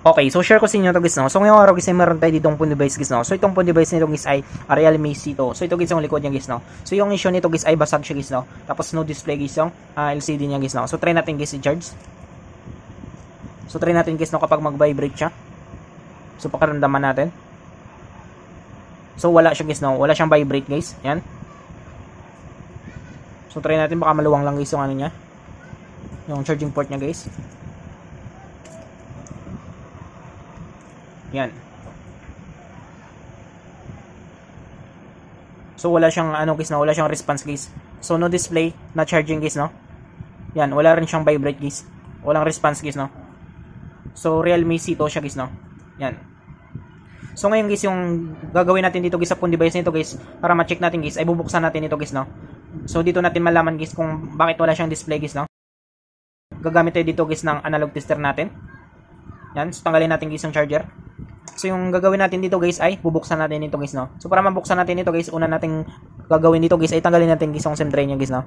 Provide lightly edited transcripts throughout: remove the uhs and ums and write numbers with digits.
Okay, so share ko sa inyo to guys, no. So ngayong araw guys ay meron tayo ditong phone device guys, no. So itong phone device nito guys ay Realme C2. So ito guys yung likod niya guys, no. So yung issue nito guys ay basag siya guys, no. Tapos no display guys yung LCD niya guys, no. So try natin guys i-charge. So try natin guys, no, kapag mag-vibrate siya. So pakaramdaman natin. So wala siya guys, no. Wala siyang vibrate guys. Yan. So try natin, baka maluwang lang guys yung ano niya. Yung charging port niya guys. Yan. So wala siyang ano guys, no, wala siyang response guys. So no display, na charging guys, no. Yan, wala rin siyang vibrate guys. Walang response guys, no. So Realme C2 siya guys, no. Yan. So ngayon guys, yung gagawin natin dito guys sa phone device nito guys, para ma-check natin guys, ay bubuksan natin ito guys, no. So dito natin malaman guys kung bakit wala siyang display guys, no. Gagamit tayo dito guys ng analog tester natin. Yan, so tanggalin natin guys yung charger. So yung gagawin natin dito guys ay bubuksan natin ito guys, no. So para mabuksan natin ito guys, una nating gagawin dito guys ay tanggalin natin guys yung SIM tray niya guys, no.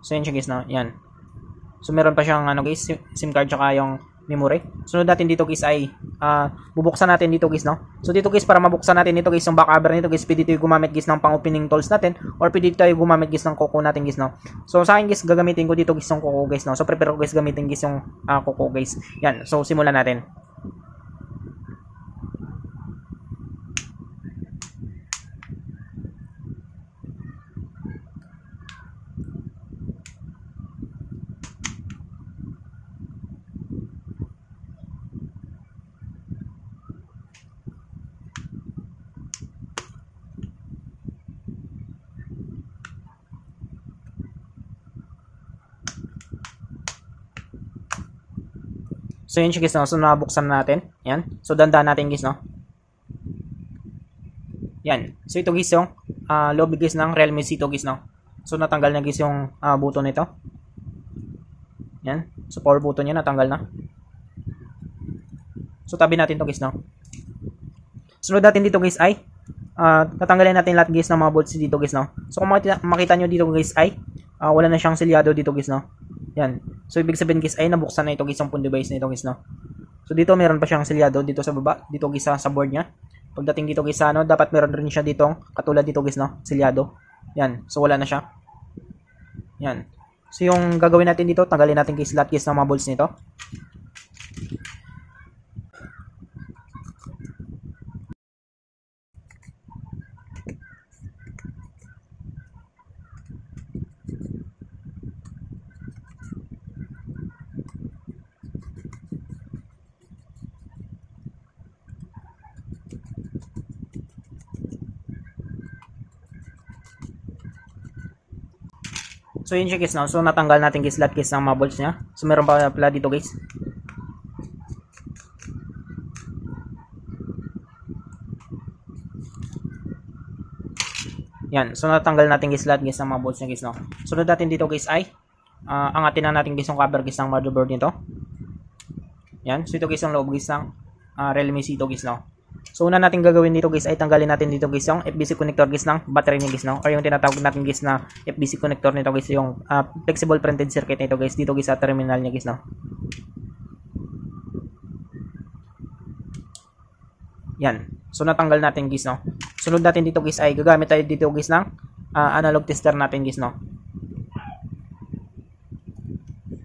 So yun siya guys, no. Yan. So meron pa siyang ano guys, SIM card tsaka yung memory. Sunod natin dito guys ay bubuksan natin dito guys, no. So dito guys, para mabuksan natin dito guys yung back cover nito guys, pwede tayo gumamit guys ng pang-opening tools natin or pwede tayo gumamit guys ng kuko natin guys, no. So sa akin guys, gagamitin ko dito guys yung kuko guys, no. So prepare ko guys gamitin guys yung kuko guys. Yan. So simulan natin. So yun siya guys, no. So nabuksan natin. Yan. So dandan natin guys, no. Yan. So ito guys yung lobby guys ng Realme C2 guys, no. So natanggal na guys yung button nito. Yan. So power button niya natanggal na. So tabi natin to guys, no. Sunod natin dito guys ay tatanggalin natin lahat guys ng mga bolts dito guys, no. So kung makita nyo dito guys ay wala na siyang selyado dito guys, no. Yan. So ibig sabihin guys ay nabuksan na ito guys yung phone device nito guys, no. So dito meron pa siyang selyado dito sa baba, dito guys sa board niya. Pagdating dito guys sa ano, dapat meron rin siya ditong katulad dito guys, no, selyado. Yan. So wala na siya. Yan. So yung gagawin natin dito, tanggalin natin guys lahat guys ng mga bolts nito. So yun siya guys, no. So natanggal natin guys lahat guys ng mga bolts niya. So meron pa pala dito guys. Yan. So natanggal natin guys lahat guys ng mga bolts niya guys, no. Sunod natin dito guys ay angatin na natin guys yung cover guys ng motherboard nito. Yan. So ito guys yung loob guys ng Realme C2 guys, no. So una natin gagawin dito guys ay tanggalin natin dito guys yung FBC connector guys ng battery niya guys, no, or yung tinatawag natin guys na FBC connector nito guys, yung flexible printed circuit nito guys dito guys sa terminal niya guys, no. Yan. So natanggal natin guys, no. Sunod natin dito guys ay gagamit tayo dito guys ng analog tester natin guys, no.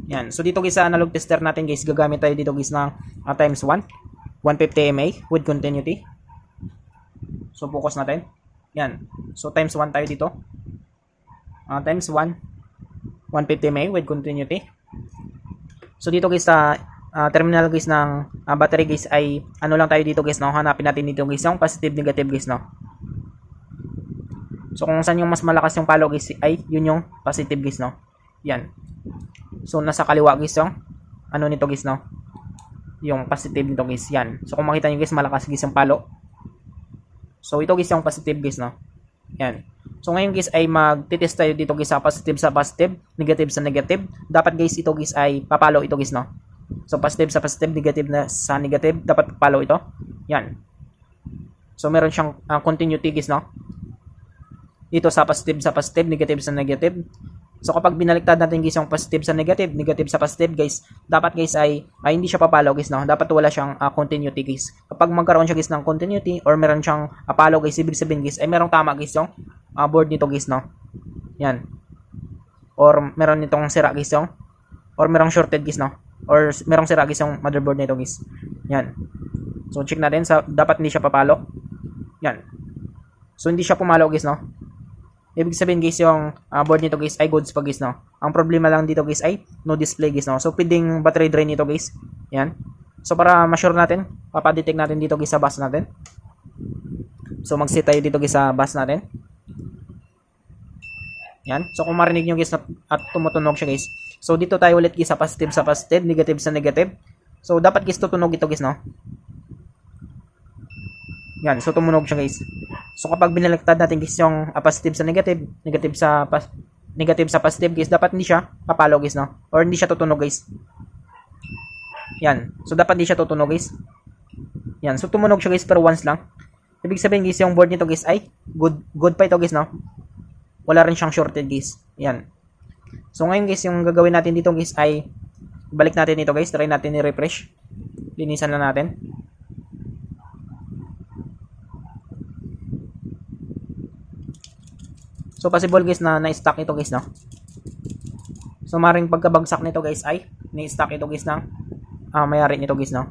Yan. So dito guys sa analog tester natin guys, gagamit tayo dito guys ng times 1 150 mA with continuity. So focus natin. Yan. So times 1 tayo dito. Times 1 150 mA with continuity. So dito guys sa terminal guys ng battery guys ay ano lang tayo dito guys, no. Hanapin natin dito guys yung positive negative guys, no. So kung saan yung mas malakas yung palo guys ay yun yung positive guys, no. Yan. So nasa kaliwa guys yung ano nito guys, no, yung positive nito guys. Yan. So kung makita nyo guys, malakas guys yung palo. So ito guys yung positive guys, no. Yan. So ngayon guys ay magtitest tayo dito guys sa positive, negative sa negative. Dapat guys ito guys ay papalo ito guys, no. So positive sa positive, negative na sa negative, dapat papalo ito. Yan. So meron siyang continuity guys, no. Dito sa positive, negative sa negative. So kapag binaliktad natin guys yung positive sa negative, negative sa positive guys, dapat guys ay hindi siya papalo guys, no? Dapat wala siyang continuity guys. Kapag magkaroon siya guys ng continuity or meron siyang palo guys, ibig sabihin guys ay merong tama guys yung board nito guys, no? Yan. Or meron nitong sira guys yung, or merong shorted guys, no? Or merong sira guys yung motherboard nito guys. Yan. So check natin sa dapat hindi siya papalo. Yan. So hindi siya pumalo guys, no? Ibig sabihin guys yung board nito guys ay goods pa guys, no. Ang problema lang dito guys ay no display guys, no. So pwedeng battery drain nito guys. Yan. So para ma-sure natin, papadetect natin dito guys sa bus natin. So mag-set tayo dito guys sa bus natin. Yan. So kung marinig nyo guys at tumutunog siya guys. So dito tayo ulit guys sa positive, negative sa negative. So dapat guys tutunog ito guys, no. Yan, so tumunog siya guys. So kapag binaliktad natin guys yung positive sa negative, negative sa positive guys, dapat hindi siya papalo guys, no? Or hindi siya tutunog guys. Yan. So dapat hindi siya tutunog guys. Yan, so tumunog siya guys pero once lang. Ibig sabihin guys yung board nito guys ay good pa ito guys, no? Wala rin siyang shorted guys. Yan. So ngayon guys yung gagawin natin dito guys ay balik natin ito guys, try natin i-refresh. Linisan na natin. So possible guys na na-stack ito guys, no. So maring pagkabagsak nito guys ay ni-stack ito guys ng may-ari nito guys, no.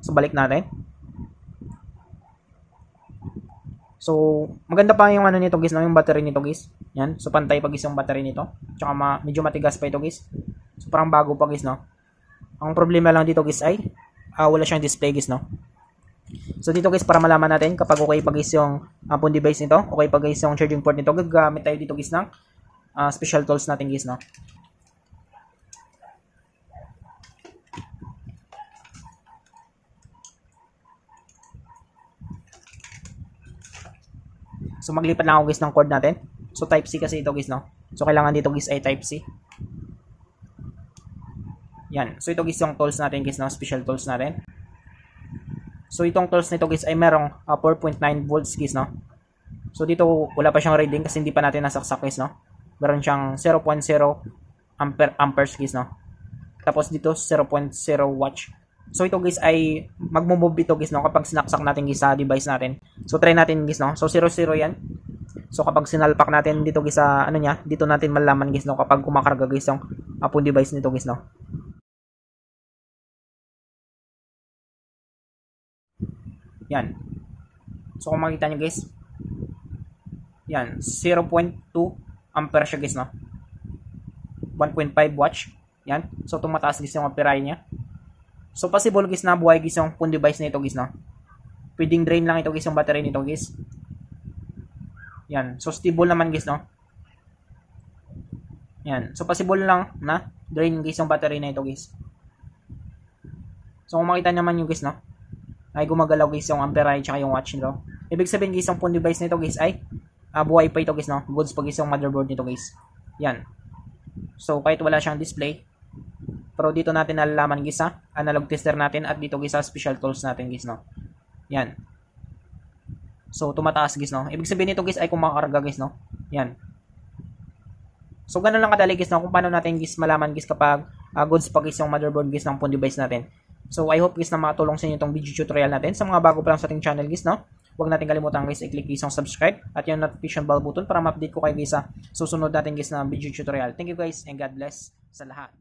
So balik natin. So maganda pa yung ano nito guys, no, yung battery nito guys. Yan. So pantay pa guys yung battery nito. Tsaka medyo matigas pa ito guys. So parang bago pa guys, no. Ang problema lang dito guys ay wala siyang display guys, no. So dito guys para malaman natin kapag okay pa guys yung phone device nito, okay pa guys yung charging port nito, gagamit tayo dito guys ng special tools natin guys, no. So maglipat lang ako guys ng cord natin. So type C kasi ito guys, no. So kailangan dito guys ay type C. Yan. So ito guys yung tools natin guys, no, special tools natin. So itong tools nito guys ay merong 4.9 volts guys, no. So dito wala pa siyang reading kasi hindi pa natin nasaksak guys, no. Meron siyang 0.0 amperes guys, no. Tapos dito 0.0 watts. So ito guys ay magmo-move ito guys, no, kapag sinaksak natin guys sa device natin. So try natin guys, no. So 0 yan. So kapag sinalpak natin dito guys sa ano niya, dito natin malalaman guys, no, kapag kumakarga guys yung phone device nito guys, no. Yan. So kung makita nyo guys, yan, 0.2 ampere siya guys, no. 1.5 watts. Yan. So tumataas guys yung ampere niya. So possible guys na buhay guys yung phone device nito guys, no. Pwedeng drain lang ito guys yung battery nito guys. Yan. So stable naman guys, no. Yan. So possible lang na drain guys yung battery na ito guys. So kung makita naman yung guys, no, ay gumagalaw guys yung ampere at yung watch nito. Ibig sabihin guys yung phone device nito guys ay buhay pa ito guys, no. Goods pa guys yung motherboard nito guys. Yan. So kahit wala siyang display, pero dito natin nalalaman guys sa analog tester natin at dito guys sa special tools natin guys, no. Yan. So tumataas guys, no. Ibig sabihin nito guys ay kumakarga guys, no. Yan. So ganun lang kadali guys, no, kung paano natin guys malaman guys kapag goods pa guys yung motherboard guys ng phone device natin. So I hope guys na makatulong sa inyo itong video tutorial natin. Sa mga bago pa lang sa ating channel guys, no, huwag natin kalimutan guys i-click guys yung subscribe at yung notification bell button para ma-update ko kayo guys sa susunod natin guys na video tutorial. Thank you guys and God bless sa lahat.